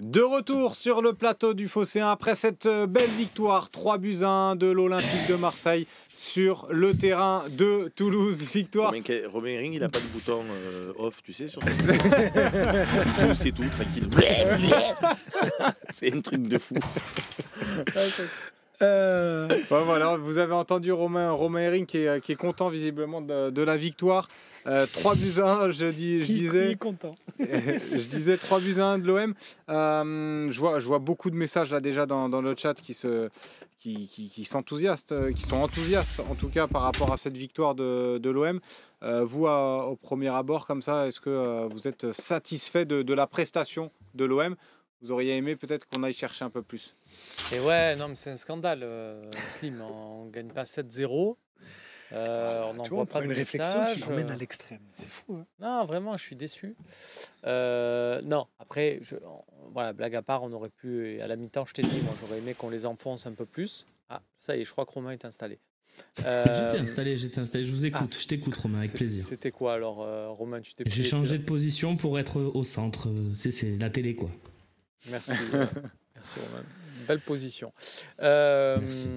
De retour sur le plateau du Phocéen après cette belle victoire 3-1 de l'Olympique de Marseille sur le terrain de Toulouse. Victoire. Romain Ring, il n'a pas de bouton off, tu sais, sur son c'est tout, tranquille. C'est un truc de fou. Voilà, vous avez entendu Romain Ring qui est content visiblement de la victoire. 3-1, je disais. Il est content. Je disais 3-1 de l'OM. Je vois beaucoup de messages là déjà dans le chat qui s'enthousiastent, qui sont enthousiastes en tout cas par rapport à cette victoire de l'OM. Vous, au premier abord comme ça, est-ce que vous êtes satisfait de la prestation de l'OM? Vous auriez aimé peut-être qu'on aille chercher un peu plus? Et ouais, non, mais c'est un scandale, Slim. On ne gagne pas 7-0. On n'envoie pas de une réflexion message. qui l'emmène à l'extrême. C'est fou. Hein. Non, vraiment, je suis déçu. Non, après, voilà, blague à part, on aurait pu. À la mi-temps, je t'ai dit, moi, j'aurais aimé qu'on les enfonce un peu plus. Ah, ça y est, je crois que Romain est installé. J'étais installé. Je vous écoute. Je t'écoute, Romain, avec plaisir. C'était quoi alors, Romain? Tu t'es J'ai changé de position pour être au centre. C'est la télé, quoi. Merci. Merci, Romain. Belle position. Merci.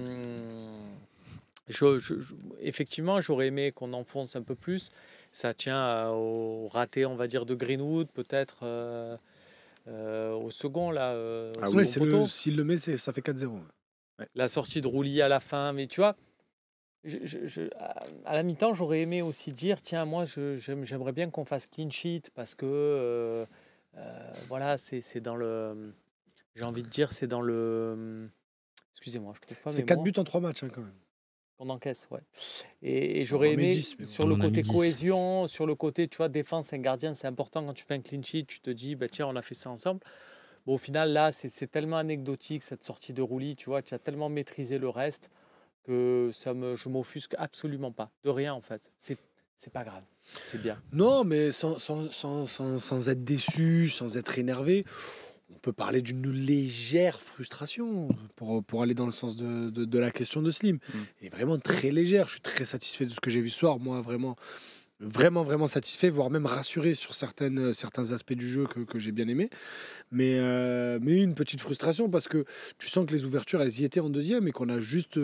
Effectivement, j'aurais aimé qu'on enfonce un peu plus. Ça tient au raté, on va dire, de Greenwood, peut-être au second, là. Oui, s'il le met, ça fait 4-0. Ouais. La sortie de Roulier à la fin, mais tu vois, à la mi-temps, j'aurais aimé aussi dire, tiens, moi, j'aimerais bien qu'on fasse clean sheet parce que, voilà, c'est dans le... J'ai envie de dire, c'est dans le... Excusez-moi, je trouve pas mes mots. C'est 4 buts en 3 matchs, hein, quand même. On encaisse, ouais. Et j'aurais aimé, 10, sur le côté cohésion, sur le côté, tu vois, défense, un gardien, c'est important quand tu fais un clean sheet, tu te dis, bah, tiens, on a fait ça ensemble. Bon, au final, là, c'est tellement anecdotique, cette sortie de Roulis, tu vois, tu as tellement maîtrisé le reste que je m'offusque absolument pas. De rien, en fait. C'est pas grave, c'est bien. Non, mais sans être déçu, sans être énervé, on peut parler d'une légère frustration pour aller dans le sens de la question de Slim. Et vraiment très légère. Je suis très satisfait de ce que j'ai vu ce soir. Moi, vraiment satisfait, voire même rassuré sur certains aspects du jeu que j'ai bien aimé. Mais une petite frustration parce que tu sens que les ouvertures, elles y étaient en deuxième et qu'on a juste...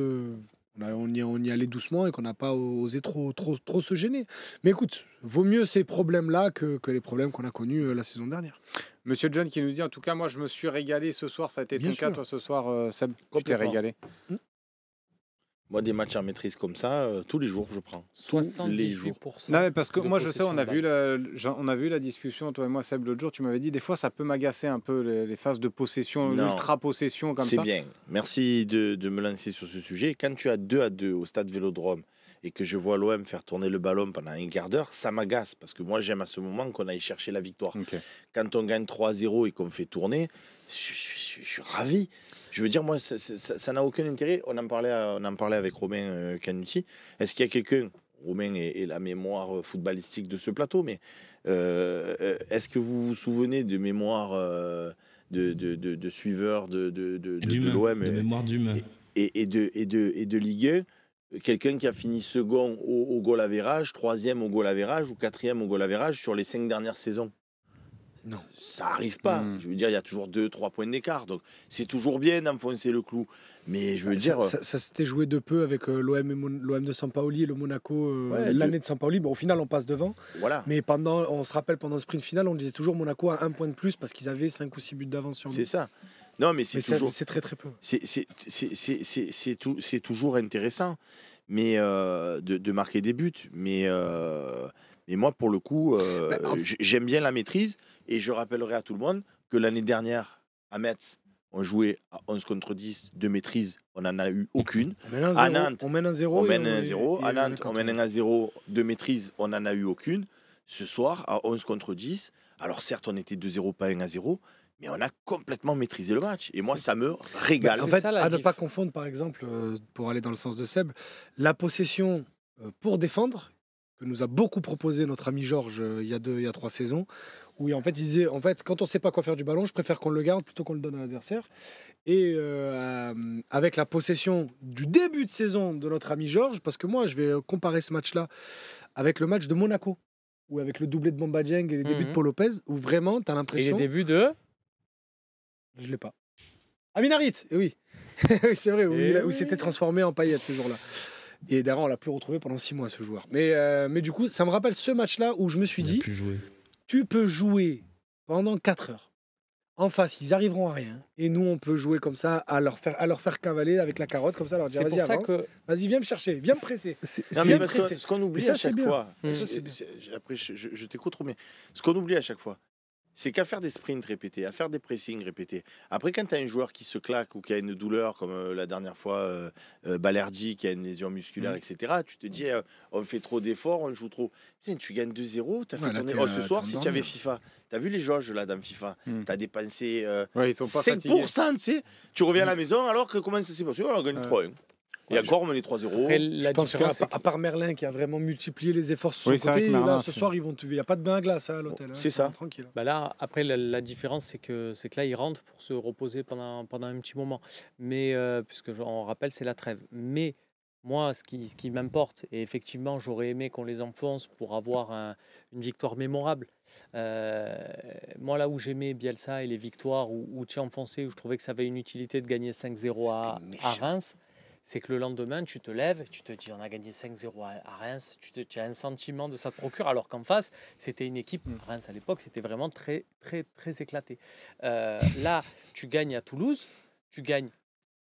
On y allait doucement et qu'on n'a pas osé trop se gêner. Mais écoute, vaut mieux ces problèmes-là que les problèmes qu'on a connus la saison dernière. Monsieur John qui nous dit, en tout cas, moi, je me suis régalé ce soir. Ça a été ton cas, toi, ce soir, Seb? Tu t'es régalé? Moi, des matchs en maîtrise comme ça, tous les jours, je prends. 78%. Non, mais parce que moi, je sais, on a vu la discussion, toi et moi, Seb, l'autre jour. Tu m'avais dit, des fois, ça peut m'agacer un peu les phases de possession, l'ultra-possession comme ça. C'est bien. Merci de me lancer sur ce sujet. Quand tu as 2-2 au stade Vélodrome et que je vois l'OM faire tourner le ballon pendant un quart d'heure, ça m'agace parce que moi, j'aime à ce moment qu'on aille chercher la victoire. Okay. Quand on gagne 3-0 et qu'on fait tourner, je suis ravi. Je veux dire, moi, ça n'a aucun intérêt. On en parlait avec Romain Canuti. Est-ce qu'il y a quelqu'un, Romain est la mémoire footballistique de ce plateau, mais est-ce que vous vous souvenez de mémoire de suiveurs de l'OM de mémoire d'humain et de Ligue 1, quelqu'un qui a fini second au goal average, troisième au goal average ou quatrième au goal average sur les 5 dernières saisons? Non, ça n'arrive pas. Je veux dire, il y a toujours 2-3 points d'écart. Donc, c'est toujours bien d'enfoncer le clou. Mais je veux dire... Ça s'était joué de peu avec l'OM de Sampaoli et le Monaco l'année de Sampaoli. Bon, au final, on passe devant. Voilà. Mais on se rappelle, pendant le sprint final, on disait toujours Monaco a 1 point de plus parce qu'ils avaient 5 ou 6 buts d'avance sur nous. C'est ça. Non, mais c'est toujours... C'est très, très peu. C'est toujours intéressant de marquer des buts. Mais moi, pour le coup, j'aime bien la maîtrise. Et je rappellerai à tout le monde que l'année dernière, à Metz, on jouait à 11 contre 10 de maîtrise. On n'en a eu aucune. À Nantes, on mène 1-0. On mène 1-0. À Nantes, on mène 1-0 de maîtrise. On n'en a eu aucune. Ce soir, à 11 contre 10, alors certes, on était 2-0, pas 1-0, mais on a complètement maîtrisé le match. Et moi, ça me régale. En fait, à ne pas confondre, par exemple, pour aller dans le sens de Seb, la possession pour défendre, que nous a beaucoup proposé notre ami Georges il y a 3 saisons, où en fait, il disait, quand on ne sait pas quoi faire du ballon, je préfère qu'on le garde plutôt qu'on le donne à l'adversaire. Et avec la possession du début de saison de notre ami Georges, parce que moi, je vais comparer ce match-là avec le match de Monaco, ou avec le doublé de Bamba Dieng et les débuts de Paul Lopez, où vraiment, tu as l'impression... Et les débuts de Je l'ai pas. Amin Harit, oui. Oui, c'est vrai, où il s'était transformé en paillette ce jour-là. Et d'ailleurs, on l'a plus retrouvé pendant 6 mois, ce joueur. Mais du coup, ça me rappelle ce match-là où je me suis dit, tu peux jouer pendant 4 heures. En face, ils arriveront à rien. Et nous, on peut jouer comme ça, à leur faire cavaler avec la carotte, comme ça, leur dire, vas-y, avance. Vas-y, viens me chercher, viens me presser. Ce qu'on oublie à chaque fois, après, je t'écoute trop bien. Ce qu'on oublie à chaque fois, c'est qu'à faire des sprints répétés, à faire des pressings répétés. Après, quand tu as un joueur qui se claque ou qui a une douleur, comme la dernière fois, Balerdi, qui a une lésion musculaire, etc., tu te dis, on fait trop d'efforts, on joue trop. Putain, tu gagnes 2-0, tu as fait tourner. Ce soir, si tu avais FIFA, tu as vu les jauges là dans FIFA, tu as dépensé ils sont pas 5%, tu sais. Tu reviens à la maison alors que comment ça s'est passé? On a gagné 3-1. Et encore, on menait 3-0. Je pense qu'à part Merlin qui a vraiment multiplié les efforts sur son côté, là, ce soir, il n'y a pas de bain à glace à l'hôtel. C'est ça. Tranquille. Bah là, après, la différence, c'est que là, ils rentrent pour se reposer pendant un petit moment. Mais, puisque on rappelle, c'est la trêve. Mais moi, ce qui m'importe, et effectivement, j'aurais aimé qu'on les enfonce pour avoir une victoire mémorable. Moi, là où j'aimais Bielsa et les victoires où tu es enfoncé, où je trouvais que ça avait une utilité de gagner 5-0 à Reims, c'est que le lendemain, tu te lèves, tu te dis on a gagné 5-0 à Reims, tu as un sentiment de ça te procure, alors qu'en face, c'était une équipe, Reims à l'époque, c'était vraiment très, très, très éclaté. Là, tu gagnes à Toulouse, tu gagnes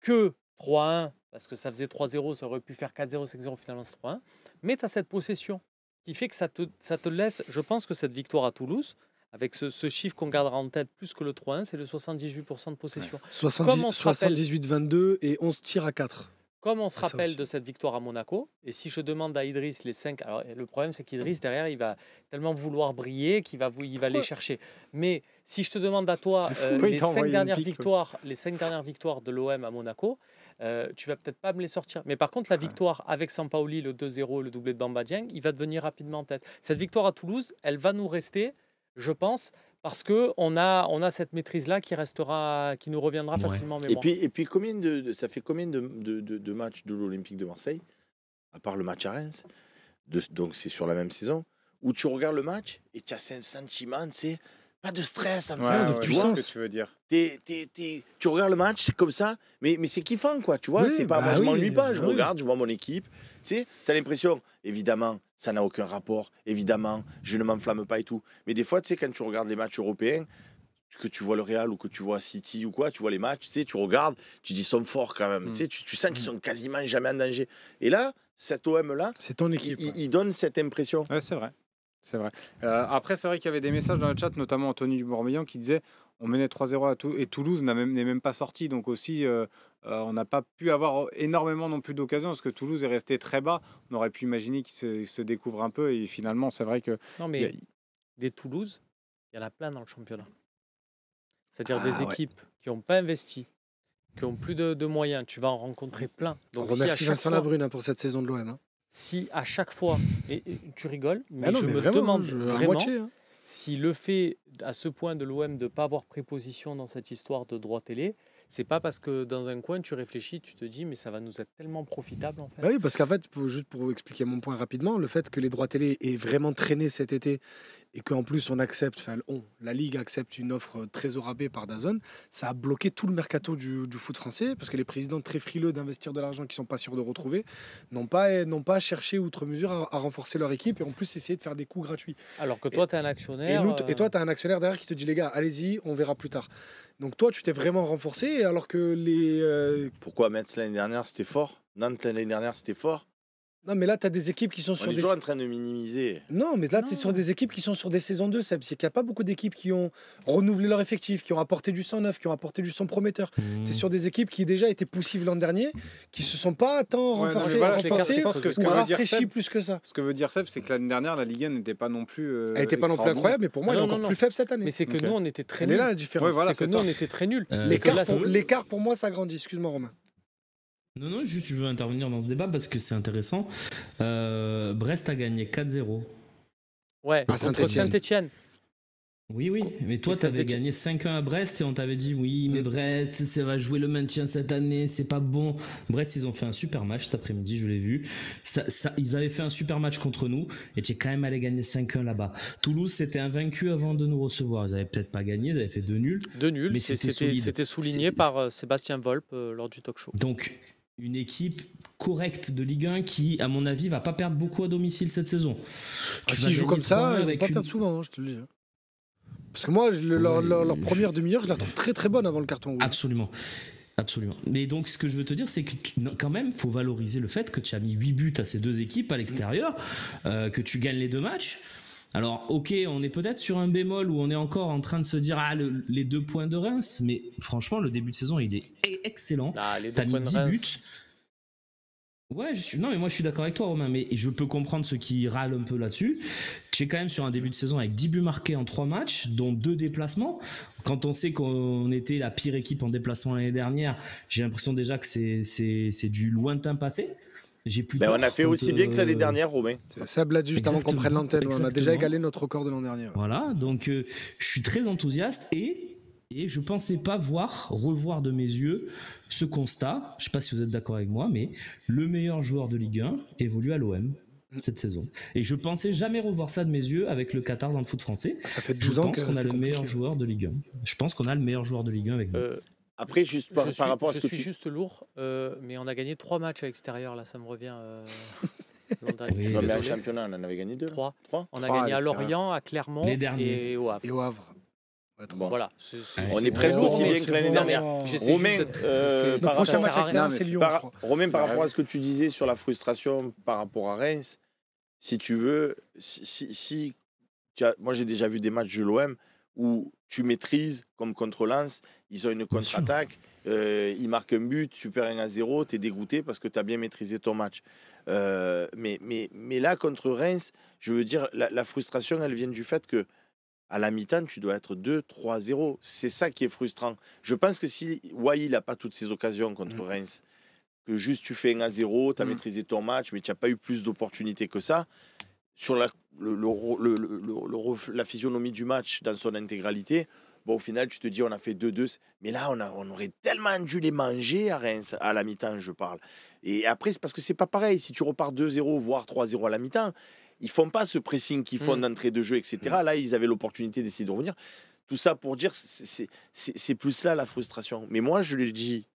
que 3-1, parce que ça faisait 3-0, ça aurait pu faire 4-0, 5-0, finalement c'est 3-1, mais tu as cette possession qui fait que ça te laisse, je pense que cette victoire à Toulouse, avec ce chiffre qu'on gardera en tête, plus que le 3-1, c'est le 78% de possession. 78-22 et 11 tirs à 4. Comme on se rappelle de cette victoire à Monaco, et si je demande à Idriss les 5... Alors, le problème, c'est qu'Idriss, derrière, il va tellement vouloir briller qu'il va les chercher. Mais si je te demande à toi les 5 dernières victoires de l'OM à Monaco, tu vas peut-être pas me les sortir. Mais par contre, la victoire avec Sampaoli, le 2-0, le doublé de Bamba Dieng, il va devenir rapidement en tête. Cette victoire à Toulouse, elle va nous rester, je pense, parce qu'on a cette maîtrise-là qui nous reviendra facilement en mémoire. Et puis ça fait combien de matchs de l'Olympique de Marseille, à part le match à Reims, donc c'est sur la même saison, où tu regardes le match et tu as un sentiment, c'est pas de stress, tu vois ce que tu veux dire. Tu regardes le match comme ça, mais c'est kiffant, quoi, tu vois. C'est pas, moi, je m'ennuie pas, je regarde, je vois mon équipe. Tu sais, t'as l'impression, évidemment, ça n'a aucun rapport, évidemment, je ne m'enflamme pas et tout. Mais des fois, tu sais, quand tu regardes les matchs européens, que tu vois le Real ou que tu vois City ou quoi, tu vois les matchs, tu sais, tu regardes, tu dis, ils sont forts quand même. Tu sais, tu sens qu'ils sont quasiment jamais en danger. Et là, cet OM-là, c'est ton équipe. Il donne cette impression. Ouais, c'est vrai. C'est vrai. Après, c'est vrai qu'il y avait des messages dans le chat, notamment Anthony Dubourg-Meillan, qui disait on menait 3-0 à Toulouse et Toulouse n'est même pas sorti. Donc aussi, on n'a pas pu avoir énormément non plus d'occasions parce que Toulouse est resté très bas. On aurait pu imaginer qu'il se découvre un peu et finalement, c'est vrai que... Non, mais des Toulouse, il y en a plein dans le championnat. C'est-à-dire des équipes qui n'ont pas investi, qui ont plus de moyens. Tu vas en rencontrer plein. Donc, on remercie Vincent Labrune pour cette saison de l'OM. Si à chaque fois, et tu rigoles, mais je me demande vraiment si le fait à ce point de l'OM de ne pas avoir pris position dans cette histoire de droit télé, c'est pas parce que dans un coin tu réfléchis, tu te dis mais ça va nous être tellement profitable en fait. Bah oui, parce qu'en fait, juste pour expliquer mon point rapidement, le fait que les droits télé aient vraiment traîné cet été et qu'en plus la Ligue accepte une offre très au rabais par DAZN, ça a bloqué tout le mercato du foot français parce que les présidents très frileux d'investir de l'argent qu'ils sont pas sûrs de retrouver n'ont pas cherché outre mesure à renforcer leur équipe et en plus essayer de faire des coups gratuits. Alors que toi tu es un actionnaire. Et toi tu as un actionnaire derrière qui te dit les gars, allez-y, on verra plus tard. Donc toi tu t'es vraiment renforcé alors que les... Pourquoi Metz l'année dernière c'était fort, Nantes l'année dernière c'était fort. Non, mais là, tu as des équipes qui sont sur des... On est toujours en train de minimiser. Non, mais là, tu es sur des équipes qui sont sur des saisons 2, Seb. C'est qu'il n'y a pas beaucoup d'équipes qui ont renouvelé leur effectif, qui ont apporté du sang neuf, qui ont apporté du sang prometteur. Tu es sur des équipes qui déjà étaient poussives l'an dernier, qui se sont pas tant renforcées ou rafraîchies plus que ça. Ce que veut dire Seb, c'est que l'année dernière, la Ligue 1 n'était pas non plus... Elle n'était pas non plus incroyable, mais pour moi, elle est encore plus faible cette année. Mais c'est que nous, on était très nuls. Elle est là, la différence. C'est que nous, on était très nuls. L'écart, pour moi, ça grandit. Excuse-moi, Romain. Non, juste je veux intervenir dans ce débat parce que c'est intéressant. Brest a gagné 4-0. Ouais, contre Saint-Etienne. Oui, mais toi, tu avais gagné 5-1 à Brest et on t'avait dit oui, mais Brest, ça va jouer le maintien cette année, c'est pas bon. Brest, ils ont fait un super match cet après-midi, je l'ai vu. Ils avaient fait un super match contre nous et tu es quand même allé gagner 5-1 là-bas. Toulouse, c'était invaincu avant de nous recevoir. Ils avaient peut-être pas gagné, ils avaient fait 2 nuls. 2 nuls, mais c'était souligné par Sébastien Volpe lors du talk show. Donc, une équipe correcte de Ligue 1 qui, à mon avis, va pas perdre beaucoup à domicile cette saison. S'ils jouent comme ça, ils vont pas perdre souvent, je te le dis. Parce que moi, leur première demi-heure, je la trouve très très bonne avant le carton rouge. Absolument. Mais donc, ce que je veux te dire, c'est que quand même, il faut valoriser le fait que tu as mis 8 buts à ces deux équipes à l'extérieur, que tu gagnes les 2 matchs. Alors, ok, on est peut-être sur un bémol où on est encore en train de se dire les 2 points de Reims, mais franchement, le début de saison, il est excellent. T'as mis 10 buts. Ouais, mais moi je suis d'accord avec toi, Romain, mais je peux comprendre ceux qui râlent un peu là-dessus. Tu es quand même sur un début de saison avec 10 buts marqués en 3 matchs, dont 2 déplacements. Quand on sait qu'on était la pire équipe en déplacement l'année dernière, j'ai l'impression déjà que c'est du lointain passé. On a fait aussi bien que l'année dernière, Romain. Ça blade juste avant qu'on prenne l'antenne. On a déjà égalé notre record de l'an dernier. Voilà, donc je suis très enthousiaste et je ne pensais pas revoir de mes yeux ce constat. Je ne sais pas si vous êtes d'accord avec moi, mais le meilleur joueur de Ligue 1 évolue à l'OM cette saison. Et je ne pensais jamais revoir ça de mes yeux avec le Qatar dans le foot français. Ça fait 12 ans qu'on a le meilleur joueur de Ligue 1. Je pense qu'on a le meilleur joueur de Ligue 1 avec nous. Après, juste par rapport à ce que je suis juste lourd, mais on a gagné 3 matchs à l'extérieur, là, ça me revient. Oui, mais en championnat, on en avait gagné 2. 3. On a gagné à Lorient, à Clermont et au Havre. Bon. Voilà, on est presque aussi bien que l'année dernière. Romain, par rapport à ce que tu disais sur la frustration par rapport à Reims, si tu veux, moi j'ai déjà vu des matchs de l'OM où tu maîtrises, comme contre Lens, ils ont une contre-attaque, ils marquent un but, tu perds 1-0, tu es dégoûté parce que tu as bien maîtrisé ton match. Mais là, contre Reims, je veux dire, la frustration, elle vient du fait que à la mi-temps, tu dois être 2-3-0. C'est ça qui est frustrant. Je pense que si Wai n'a pas toutes ces occasions contre Reims, que juste tu fais 1-0, tu as maîtrisé ton match, mais tu n'as pas eu plus d'opportunités que ça, sur la physionomie du match dans son intégralité, au final, tu te dis on a fait 2-2. Mais là, on aurait tellement dû les manger à Reims, à la mi-temps, je parle. Et après, c'est parce que c'est pas pareil. Si tu repars 2-0, voire 3-0 à la mi-temps, ils font pas ce pressing qu'ils font d'entrée de jeu, etc. Là, ils avaient l'opportunité d'essayer de revenir. Tout ça pour dire, c'est plus là la frustration. Mais moi, je l'ai dit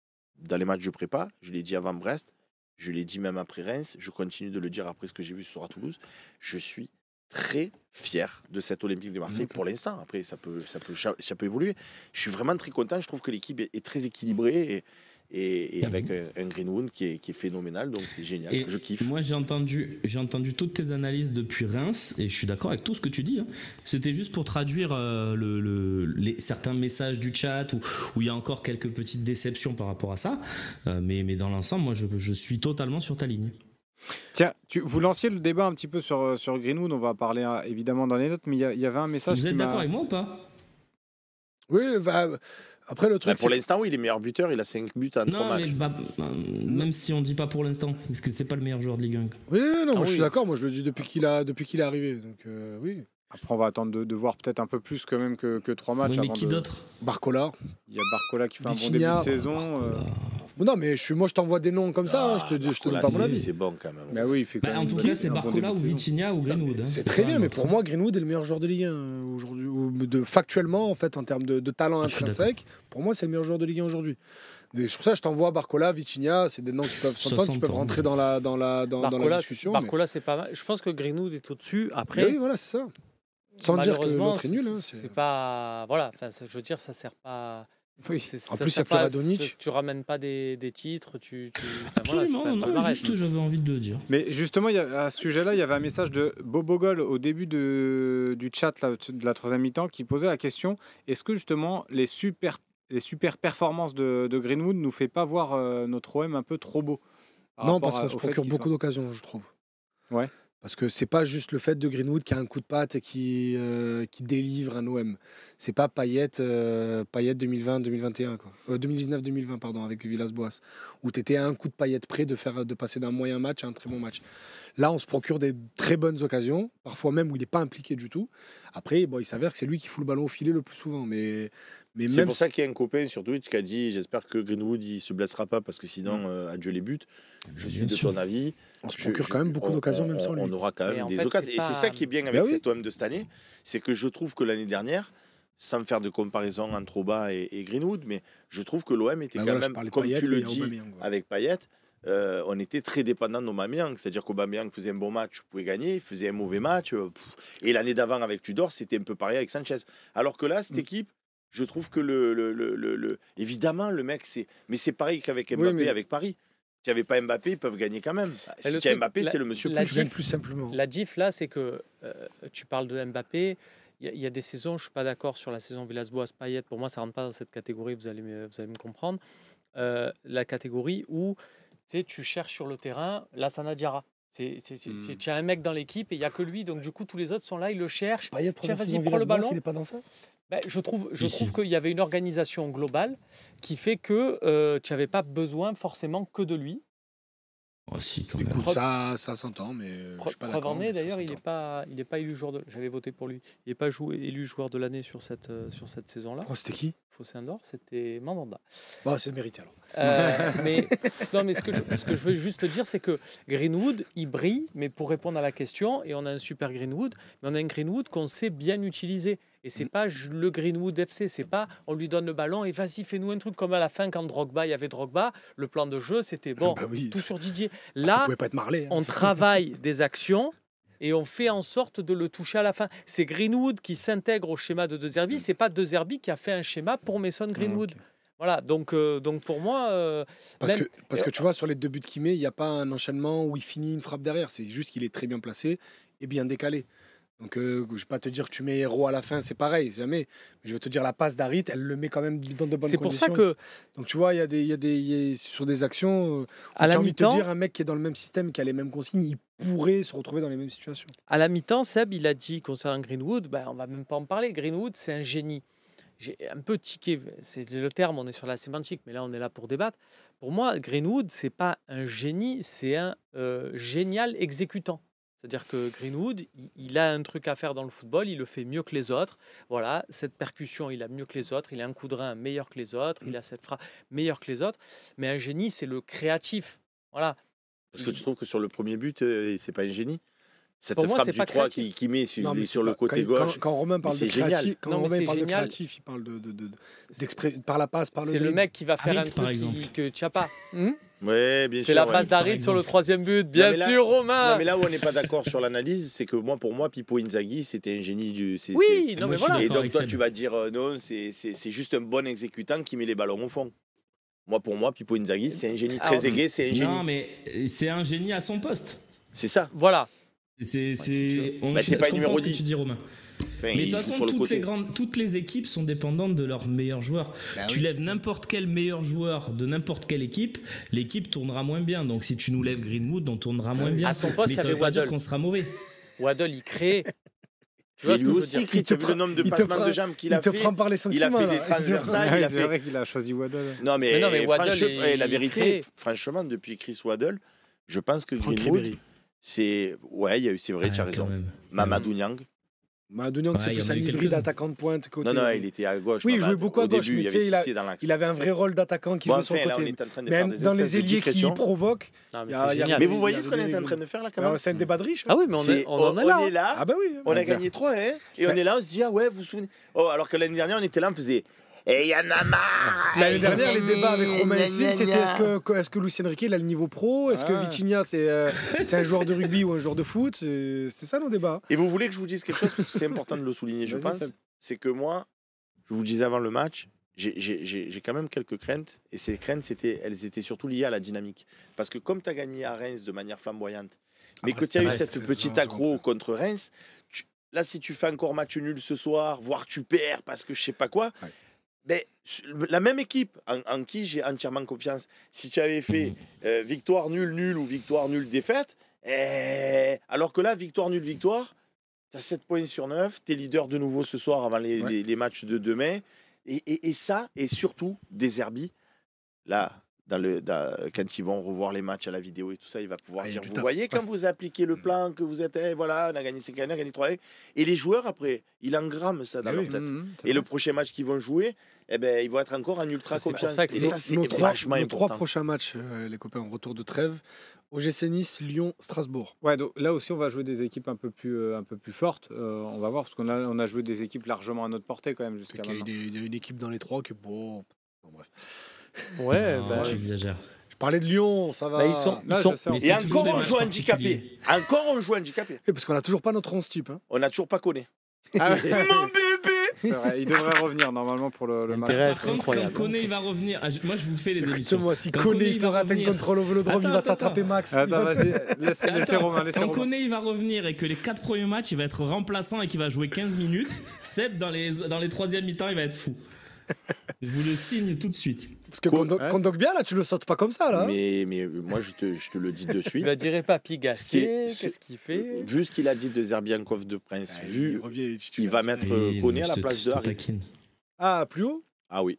dans les matchs de prépa, je l'ai dit avant Brest, je l'ai dit même après Reims, je continue de le dire après ce que j'ai vu ce soir à Toulouse. Je suis très fier de cet Olympique de Marseille pour l'instant. Après, ça peut évoluer. Je suis vraiment très content. Je trouve que l'équipe est très équilibrée et avec un Greenwood qui est phénoménal, donc c'est génial, et je kiffe. Moi j'ai entendu toutes tes analyses depuis Reims et je suis d'accord avec tout ce que tu dis, hein. C'était juste pour traduire certains messages du chat où il y a encore quelques petites déceptions par rapport à ça, mais dans l'ensemble, moi je suis totalement sur ta ligne. Tiens, vous lanciez le débat un petit peu sur Greenwood, on va parler évidemment dans les notes, mais il y avait un message. Vous êtes d'accord avec moi ou pas? Oui, après le truc. Pour l'instant, oui, il est meilleur buteur, il a 5 buts en 3 matchs. Même si on dit pas pour l'instant, parce que c'est pas le meilleur joueur de Ligue 1. Oui, non, je suis d'accord, moi je le dis depuis qu'il est arrivé. Donc oui. Après, on va attendre de voir peut-être un peu plus quand même que 3 matchs. Mais qui d'autre? Barcola. Il y a Barcola qui fait un bon début de saison. Non, mais moi je t'envoie des noms comme ça, je te donne pas mon avis. C'est bon quand même. Mais oui, il fait quand même en tout cas, c'est Barcola ou Vitinha ou Greenwood. C'est très bien, mais pour moi, Greenwood est le meilleur joueur de Ligue 1 aujourd'hui. Factuellement, en fait, en termes de talent intrinsèque, pour moi, c'est le meilleur joueur de Ligue 1 aujourd'hui. Mais sur ça, je t'envoie Barcola, Vitinha, c'est des noms qui peuvent s'entendre, qui peuvent rentrer dans la discussion. Barcola, c'est pas mal. Je pense que Greenwood est au-dessus. Après, oui, voilà, c'est ça. Sans dire que l'autre est nul. C'est pas. Voilà, je veux dire, ça sert pas. Oui. En plus, il n'y a plus Radonjic. Tu ramènes pas des titres. Absolument, voilà, juste j'avais envie de le dire. Mais justement, à ce sujet-là, il y avait un message de Bobogol au début du chat là, de la troisième mi-temps qui posait la question, est-ce que justement les super performances de Greenwood nous fait pas voir notre OM un peu trop beau? Non, parce qu'on se procure beaucoup d'occasions, je trouve. Ouais. Parce que c'est pas juste le fait de Greenwood qui a un coup de patte et qui délivre un OM. C'est pas Payet 2020-2021 quoi. 2019-2020 pardon, avec Villas-Boas, où tu étais à un coup de Payet près de passer d'un moyen match à un très bon match. Là, on se procure des très bonnes occasions, parfois même où il n'est pas impliqué du tout. Après, bon, il s'avère que c'est lui qui fout le ballon au filet le plus souvent. Mais c'est même pour ça qu'il y a un copain sur Twitch qui a dit j'espère que Greenwood il se blessera pas parce que sinon adieu les buts. Je suis de ton avis. On se procure quand même beaucoup d'occasions même sans lui. On aura quand même des occasions. Et c'est ça qui est bien avec cet OM de cette année, c'est que je trouve que l'année dernière, sans me faire de comparaison entre Auba et Greenwood, mais je trouve que l'OM était quand même, comme tu le dis, avec Payet, on était très dépendant d'Aubameyang. C'est-à-dire qu'Aubameyang faisait un bon match, vous pouvez gagner, il faisait un mauvais match. Et l'année d'avant avec Tudor, c'était un peu pareil avec Sanchez. Alors que là, cette équipe, je trouve que évidemment, le mec, mais c'est pareil qu'avec Mbappé, avec Paris. Si n'y avait pas Mbappé, ils peuvent gagner quand même. Si tu as Mbappé, c'est le monsieur plus simplement. La diff, là, c'est que tu parles de Mbappé. Il y a des saisons, je ne suis pas d'accord sur la saison Villas-Boas-Payet. Pour moi, ça ne rentre pas dans cette catégorie, vous allez me comprendre. La catégorie où tu cherches sur le terrain Lassana Diarra. Tu as un mec dans l'équipe et il n'y a que lui. Donc, du coup, tous les autres sont là, ils le cherchent. Tiens, vas-y, prends le ballon. Il n'est pas dans ça. Je trouve qu'il y avait une organisation globale qui fait que tu n'avais pas besoin forcément que de lui. Oh, si, quand même. Écoute, ça s'entend, mais je suis pas d'accord. D'ailleurs, il n'est pas élu joueur de. J'avais voté pour lui. Il n'est pas élu joueur de l'année sur cette saison-là. Oh, c'était qui? Fossé Andorre, c'était Mandanda. Bon, c'est mérité alors. Mais ce que je veux juste te dire, c'est que Greenwood, il brille, mais pour répondre à la question, et on a un super Greenwood, mais on a un Greenwood qu'on sait bien utiliser. Et c'est pas le Greenwood FC, c'est pas on lui donne le ballon et vas-y, fais-nous un truc comme à la fin quand il y avait Drogba, le plan de jeu c'était bon, tout sur Didier. Là, ça pouvait pas être Marley, on travaille des actions et on fait en sorte de le toucher à la fin. C'est Greenwood qui s'intègre au schéma de De Zerbi, c'est pas De Zerbi qui a fait un schéma pour Mason Greenwood. Okay. Voilà, donc pour moi... Parce que tu vois, sur les 2 buts qu'il met, il n'y a pas un enchaînement où il finit une frappe derrière. C'est juste qu'il est très bien placé et bien décalé. Donc, je ne vais pas te dire que tu mets héros à la fin, c'est pareil, jamais. Mais je veux te dire, la passe d'Harit, elle le met quand même dans de bonnes conditions. C'est pour ça que... Donc, tu vois, il y a des sur des actions... j'ai envie de te dire, un mec qui est dans le même système, qui a les mêmes consignes, il pourrait se retrouver dans les mêmes situations. À la mi-temps, Seb, il a dit concernant Greenwood, on ne va même pas en parler. Greenwood, c'est un génie. J'ai un peu tiqué, c'est le terme, on est sur la sémantique, mais là, on est là pour débattre. Pour moi, Greenwood, ce n'est pas un génie, c'est un génial exécutant. C'est-à-dire que Greenwood, il a un truc à faire dans le football, il le fait mieux que les autres. Voilà, cette percussion, il a mieux que les autres. Il a un coup de rein meilleur que les autres. Il a cette frappe meilleure que les autres. Mais un génie, c'est le créatif. Voilà. Parce que tu trouves que sur le premier but, c'est pas un génie? Cette frappe du 3 qui met sur le côté gauche. Quand Romain parle de créatif, il parle par la passe, par le c'est le mec qui va faire un truc que tu n'as pas. Ouais, bien sûr. C'est la passe d'Harit sur le 3e but, bien sûr, Romain. Non, mais là où on n'est pas d'accord sur l'analyse, c'est que pour moi, Pipo Inzaghi, c'était un génie du. Oui, non, mais voilà. Et donc, toi, tu vas dire non, c'est juste un bon exécutant qui met les ballons au fond. Pour moi, Pipo Inzaghi, c'est un génie très aigué, c'est un génie. Non, mais c'est un génie à son poste. C'est ça. Voilà. C'est pas numéro 10. Tu dis, Romain. Mais de toute façon, toutes les équipes sont dépendantes de leurs meilleurs joueurs. Tu lèves n'importe quel meilleur joueur de n'importe quelle équipe, l'équipe tournera moins bien. Donc si tu nous lèves Greenwood, on tournera moins bien. À son poste, mais ça veut pas dire qu'on sera mauvais. Waddle, il crée. Tu vois, lui aussi, tu as vu le nombre de passements de jambes qu'il a fait. Il a fait des transversales. C'est vrai qu'il a choisi Waddle. Non, mais Waddle, la vérité, franchement, depuis Chris Waddle, je pense que Greenwood, c'est vrai, tu as raison. Mamadou Niang. Mamadou Niang, c'est plus un hybride attaquant de pointe. Non, il était à gauche. Oui, il jouait beaucoup à gauche, mais il avait un vrai rôle d'attaquant qui jouait sur le côté. Mais dans les ailiers qui provoquent. Mais vous voyez ce qu'on est en train de faire là quand même. C'est un débat de riche. Ah oui, mais on est là. Ah bah oui. On a gagné 3, et on est là, on se dit, ah ouais, vous vous souvenez. Alors que l'année dernière, on était là, on faisait. Et y en a marre. L'année dernière, les débats avec Romain et Slim, c'était est-ce que Luis Enrique il a le niveau pro? Est-ce que Vitinha c'est un joueur de rugby ou un joueur de foot? C'était ça nos débats. Et vous voulez que je vous dise quelque chose, parce que c'est important de le souligner, je pense. C'est que moi, je vous disais avant le match, j'ai quand même quelques craintes. Et ces craintes, elles étaient surtout liées à la dynamique. Parce que comme tu as gagné à Reims de manière flamboyante, mais que tu as eu cette petite accro contre Reims, là, si tu fais encore match nul ce soir, voire tu perds parce que je sais pas quoi... Mais la même équipe en qui j'ai entièrement confiance, si tu avais fait victoire nul ou victoire nul défaite, alors que là, victoire nul victoire, tu as 7 points sur 9, tu es leader de nouveau ce soir avant les matchs de demain, et ça, et surtout, De Zerbi, là, quand ils vont revoir les matchs à la vidéo et tout ça, il va pouvoir dire, vous taf. voyez quand vous appliquez le plan, que vous êtes, voilà, on a gagné 5 années, on a gagné 3 années. Et les joueurs, après, ils engramment ça dans leur tête. Et le prochain match qu'ils vont jouer, ils vont être encore en ultra confiance. Et ça, c'est vachement important. Nos 3 prochains matchs, les copains, en retour de trêve, OGC Nice, Lyon, Strasbourg. Ouais, donc là aussi, on va jouer des équipes un peu plus fortes. On va voir, parce qu'on a joué des équipes largement à notre portée quand même jusqu'à maintenant. Il y a une équipe dans les 3 qui est bon. Bref. Ouais, j'exagère. Je parlais de Lyon, ça va. Ils sont... Et encore, on joue handicapé. Parce qu'on n'a toujours pas notre 11 type. Hein. On n'a toujours pas Koné. Ah, mon bébé. C'est vrai, il devrait revenir normalement pour le match. Par contre, quand Koné il va revenir, moi je vous fais les émissions. Moi, si Koné il te rate un contrôle au Vélodrome, il va t'attraper Max. Attends, vas-y, laissez Romain. Quand Koné il va revenir et que les 4 premiers matchs, il va être remplaçant et qu'il va jouer 15 minutes, Seb, dans les 3e mi-temps, il va être fou. Je vous le signe tout de suite. Parce que Kondogbia, là, tu le sautes pas comme ça, là. Mais moi, je te le dis de suite. Tu la dirais pas Pigasquet, qu'est-ce qu'il fait? Vu ce qu'il a dit de Zerbiankov de Prince, il va mettre Koné à la place de Harry. Ah, plus haut? Ah oui.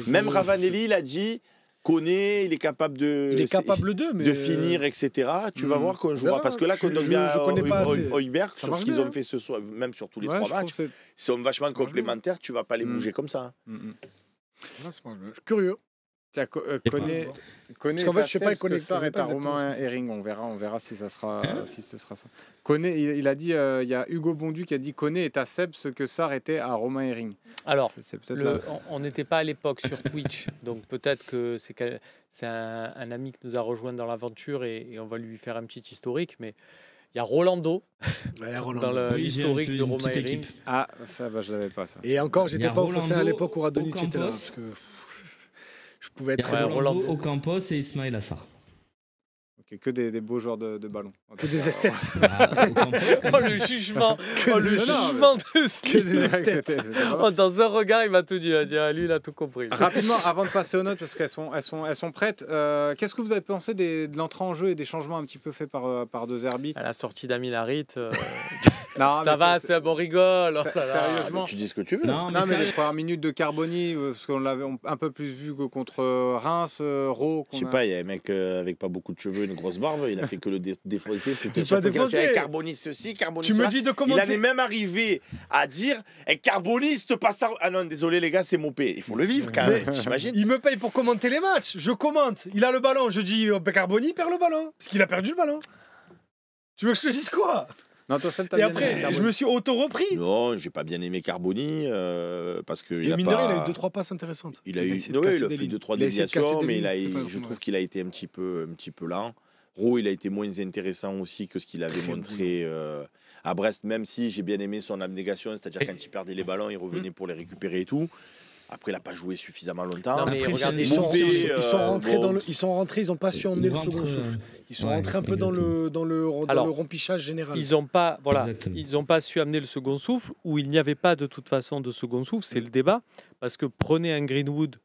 Même Ravanelli, il a dit Koné, il est capable de finir, etc. Tu vas voir qu'on jouera. Parce que là, Kondogbia et Højbjerg, sur ce qu'ils ont fait ce soir, même sur tous les 3 matchs, ils sont vachement complémentaires. Tu vas pas les bouger comme ça. Je suis curieux. Tiens, Koné, parce qu'en fait, je sais pas, Koné Sarr est à Romain Herring. On verra si ça sera, si ce sera ça. Koné, il a dit, il y a Hugo Bondu qui a dit Koné est à Seb ce que Sarr était à Romain Herring. Alors, on n'était pas à l'époque sur Twitch, donc peut-être que c'est un ami qui nous a rejoint dans l'aventure et on va lui faire un petit historique, mais il y a Rolando, dans l'historique de Romain Herring. Ah, ça, je l'avais pas ça. Et encore, j'étais pas au Fossin à l'époque où Radonjic était là, parce que je pouvais être très Rolando, Ocampos et Ismaël Assar. Okay, que des beaux joueurs de ballon. Que des esthètes. Le jugement de Steve. Dans un regard, il m'a tout dit. Il a dit, lui, il a tout compris. Rapidement, avant de passer aux notes, parce qu'elles sont prêtes, qu'est-ce que vous avez pensé de l'entrée en jeu et des changements un petit peu faits par De Zerbi? À la sortie d'Amil Harit. Non, ça va, c'est un bon rigole. Sérieusement. Tu dis ce que tu veux. Non, mais les premières minutes de Carboni, parce qu'on l'avait un peu plus vu que contre Reims, Raw. Je sais pas, il y a un mec avec pas beaucoup de cheveux, une grosse barbe, il a fait que le défoncer. Pas défoncer. Carboni ceci, Carboni tu cela. Me dis de commenter. Il en est même arrivé à dire Carboni, te passe à... Ah non, désolé les gars, c'est mon P. Il faut le vivre quand même, j'imagine. Il me paye pour commenter les matchs. Je commente. Il a le ballon. Je dis Carboni perd le ballon. Parce qu'il a perdu le ballon. Tu veux que je te dise quoi? Non, toi, ça, et après, je me suis auto-repris. Non, j'ai pas bien aimé Carboni parce que il a eu 2-3 passes intéressantes. Il a fait 2-3 déviations, mais je trouve qu'il a été un petit peu lent. Roux, il a été moins intéressant aussi que ce qu'il avait montré à Brest, même si j'ai bien aimé son abnégation, c'est-à-dire quand il perdait les ballons, il revenait pour les récupérer et tout. Après, il n'a pas joué suffisamment longtemps. Non, mais regardez, ils sont rentrés, ils n'ont pas su emmener le second souffle. Ils sont rentrés un peu dans le rempichage général. Ils n'ont pas su amener le second souffle, ou il n'y avait pas de toute façon de second souffle, c'est le débat. Parce que prenez un Greenwood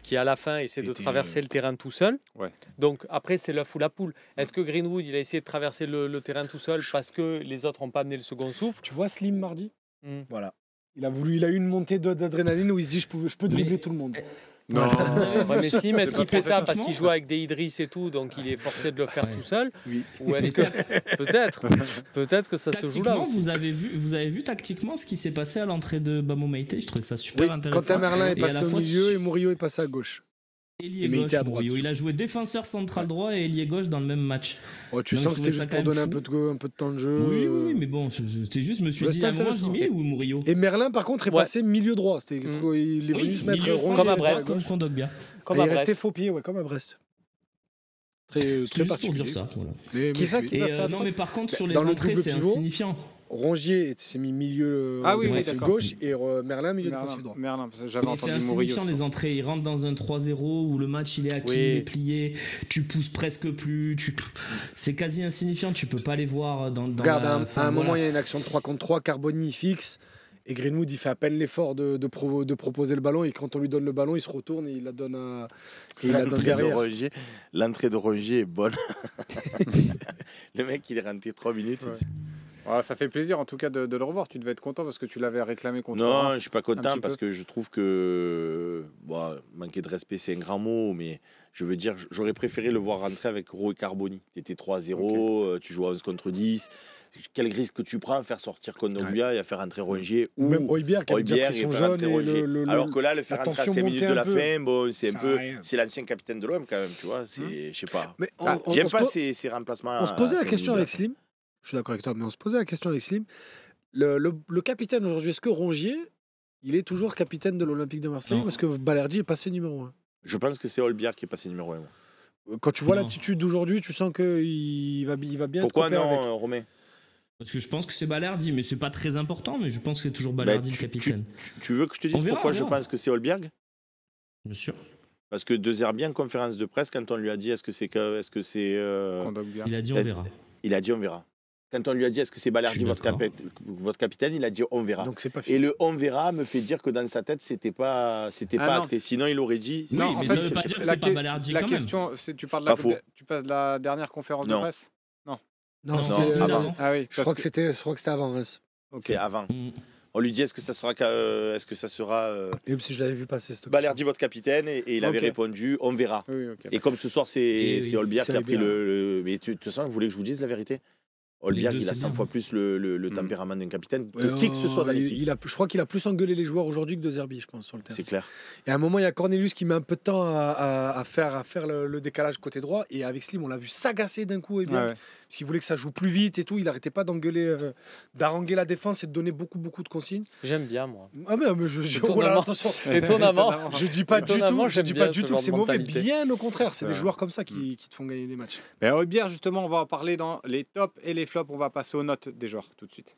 qui à la fin essaie de traverser le terrain tout seul. Ouais. Donc après, c'est l'œuf ou la poule. Est-ce que Greenwood, il a essayé de traverser le terrain tout seul parce que les autres n'ont pas amené le second souffle? Tu vois Slim mardi? Voilà. Il a eu une montée d'adrénaline où il se dit je peux dribbler tout le monde. Non. Mais Slim, est-ce qu'il fait ça parce qu'il joue avec des Idriss et tout, donc il est forcé de le faire tout seul? Oui. Ou est-ce que peut-être que ça se joue là aussi. Vous avez vu tactiquement ce qui s'est passé à l'entrée de Bamo Meïté? Je trouvais ça super intéressant. Quentin Merlin est passé au milieu et Murillo est passé à gauche. Ailier gauche, à droite. Il a joué défenseur central droit et ailier gauche dans le même match. Tu sens que c'était juste pour donner un peu de temps de jeu. Oui, mais bon, c'est juste, je me suis dit à un moment, Jimmy ou Murillo. Et Merlin, par contre, est passé milieu droit. Il est venu se mettre rond comme à Brest, comme Kondogbia. Il est resté faux pied, comme à Brest. Très juste pour dire ça. Voilà. Qui ça qui passe ça? Non, mais par contre, sur les entrées, c'est insignifiant. Rongier s'est mis milieu défensif gauche et Merlin milieu défensif droit. Merlin, j'avais entendu Murillo. C'est insignifiant les entrées. Il rentre dans un 3-0 où le match il est acquis, il est plié. Tu pousses presque plus. C'est quasi insignifiant. Tu peux pas les voir dans. Regarde, à un moment il y a une action de 3 contre 3. Carboni fixe et Greenwood il fait à peine l'effort de proposer le ballon et quand on lui donne le ballon il se retourne et il la donne derrière. L'entrée de Rongier est bonne. Le mec il est rentré 3 minutes. Ouais, ça fait plaisir en tout cas de le revoir. Tu devais être content parce que tu l'avais réclamé contre Non, Reims. je suis pas content parce que je trouve que manquer de respect, c'est un grand mot, mais je veux dire, j'aurais préféré le voir rentrer avec Rowe et Carboni. Tu étais 3-0, tu joues à 11 contre 10. Quel risque que tu prends à faire sortir Kondogbia et à faire rentrer Rongier ou même Højbjerg qui a déjà pris son jaune alors que là le faire rentrer à 5 minutes de la fin, bon, c'est un peu rien. c'est l'ancien capitaine de l'OM quand même, tu vois, je sais pas. Mais J'aime pas ces remplacements. On se posait la question avec Slim. Je suis d'accord avec toi, mais on se posait la question avec Slim. Le capitaine aujourd'hui, est-ce que Rongier, il est toujours capitaine de l'Olympique de Marseille parce que Balerdi est passé numéro 1? Je pense que c'est Højbjerg qui est passé numéro 1. Quand tu vois l'attitude d'aujourd'hui, tu sens qu'il va bien. Pourquoi non, Romain? Parce que je pense que c'est Balerdi, mais c'est pas très important, mais je pense que c'est toujours Balerdi le capitaine. Tu veux que je te dise pourquoi je pense que c'est Højbjerg? Bien sûr. Parce que De Zerbi en conférence de presse, quand on lui a dit est-ce que c'est il a dit on verra. Il a dit on verra. Quand on lui a dit est-ce que c'est Balerdi votre capitaine, il a dit on verra. Donc c'est pas fini. Et le on verra me fait dire que dans sa tête c'était pas acté. Sinon il aurait dit. Non, mais ça veut pas dire que c'est pas Balerdi quand même. La question, c'est tu parles de la dernière conférence de presse? Non, avant. Ah oui, je crois que c'était avant Reims. C'est avant. On lui dit est-ce que ça sera Même si je l'avais vu passer cette Balerdi votre capitaine et il avait répondu on verra. Oui, et comme ce soir c'est Højbjerg qui a pris mais tu te sens que vous voulez que je vous dise la vérité? Højbjerg, il a 100 fois plus le tempérament d'un capitaine que qui que ce soit dans l'équipe. Je crois qu'il a plus engueulé les joueurs aujourd'hui que De Zerbi, je pense, sur le terrain. C'est clair. Et à un moment, il y a Cornelius qui met un peu de temps à faire le décalage côté droit. Et avec Slim, on l'a vu s'agacer d'un coup. Parce qu'il voulait que ça joue plus vite et tout. Il n'arrêtait pas d'haranguer la défense et de donner beaucoup de consignes. J'aime bien, moi. Ah mais attention. Étonnamment. Je dis pas du tout que c'est mauvais. mentalité. Bien au contraire, c'est des joueurs comme ça qui te font gagner des matchs. Mais Højbjerg, justement, on va en parler dans les tops et les flops. On va passer aux notes des joueurs tout de suite.